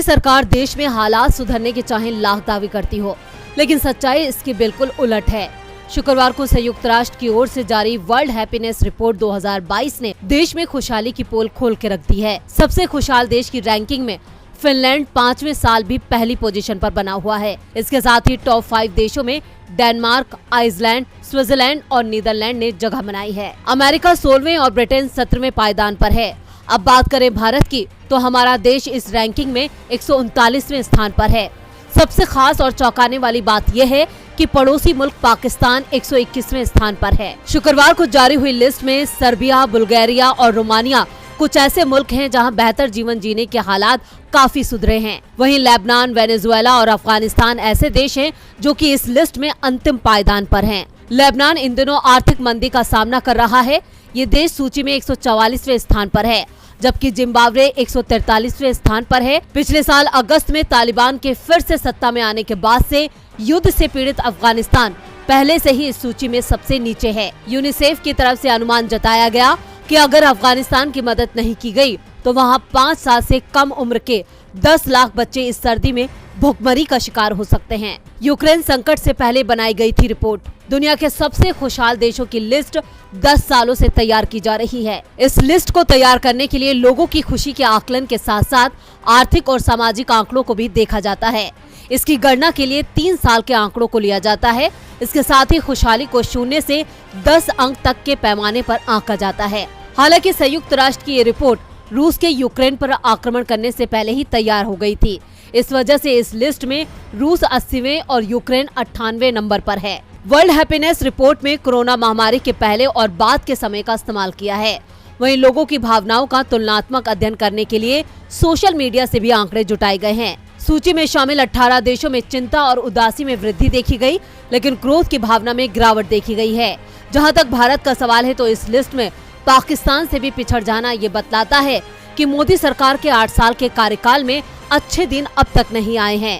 सरकार देश में हालात सुधरने के चाहे लाख दावे करती हो, लेकिन सच्चाई इसकी बिल्कुल उलट है। शुक्रवार को संयुक्त राष्ट्र की ओर से जारी वर्ल्ड हैप्पीनेस रिपोर्ट 2022 ने देश में खुशहाली की पोल खोल के रख दी है। सबसे खुशहाल देश की रैंकिंग में फिनलैंड 5वें साल भी पहली पोजीशन पर बना हुआ है। इसके साथ ही टॉप 5 देशों में डेनमार्क, आइसलैंड, स्विट्जरलैंड और नीदरलैंड ने जगह बनाई है। अमेरिका 16वें और ब्रिटेन 17वें पायदान पर है। अब बात करें भारत की, तो हमारा देश इस रैंकिंग में 139वें स्थान पर है। सबसे खास और चौंकाने वाली बात यह है कि पड़ोसी मुल्क पाकिस्तान 121वें स्थान पर है। शुक्रवार को जारी हुई लिस्ट में सर्बिया, बुल्गारिया और रोमानिया कुछ ऐसे मुल्क हैं जहां बेहतर जीवन जीने के हालात काफी सुधरे हैं। वहीं लेबनान, वेनेजुएला और अफगानिस्तान ऐसे देश हैं जो कि इस लिस्ट में अंतिम पायदान पर हैं। लेबनान इन दिनों आर्थिक मंदी का सामना कर रहा है। ये देश सूची में 144वें स्थान पर है, जबकि जिम्बाब्वे 143वें स्थान पर है। पिछले साल अगस्त में तालिबान के फिर से सत्ता में आने के बाद से युद्ध से पीड़ित अफगानिस्तान पहले से ही इस सूची में सबसे नीचे है। यूनिसेफ की तरफ से अनुमान जताया गया कि अगर अफगानिस्तान की मदद नहीं की गई तो वहां 5 साल से कम उम्र के 10 लाख बच्चे इस सर्दी में भूखमरी का शिकार हो सकते हैं। यूक्रेन संकट से पहले बनाई गई थी रिपोर्ट। दुनिया के सबसे खुशहाल देशों की लिस्ट 10 सालों से तैयार की जा रही है। इस लिस्ट को तैयार करने के लिए लोगों की खुशी के आकलन के साथ साथ आर्थिक और सामाजिक आंकड़ों को भी देखा जाता है। इसकी गणना के लिए 3 साल के आंकड़ों को लिया जाता है। इसके साथ ही खुशहाली को 0 से 10 अंक तक के पैमाने पर आंका जाता है। हालांकि संयुक्त राष्ट्र की ये रिपोर्ट रूस के यूक्रेन पर आक्रमण करने से पहले ही तैयार हो गई थी। इस वजह से इस लिस्ट में रूस 80वें और यूक्रेन 98वें नंबर पर है। वर्ल्ड हैप्पीनेस रिपोर्ट में कोरोना महामारी के पहले और बाद के समय का इस्तेमाल किया है। वहीं लोगों की भावनाओं का तुलनात्मक अध्ययन करने के लिए सोशल मीडिया से भी आंकड़े जुटाए गए हैं। सूची में शामिल 18 देशों में चिंता और उदासी में वृद्धि देखी गई, लेकिन क्रोध की भावना में गिरावट देखी गई है। जहां तक भारत का सवाल है तो इस लिस्ट में पाकिस्तान से भी पिछड़ जाना ये बतलाता है कि मोदी सरकार के 8 साल के कार्यकाल में अच्छे दिन अब तक नहीं आए हैं।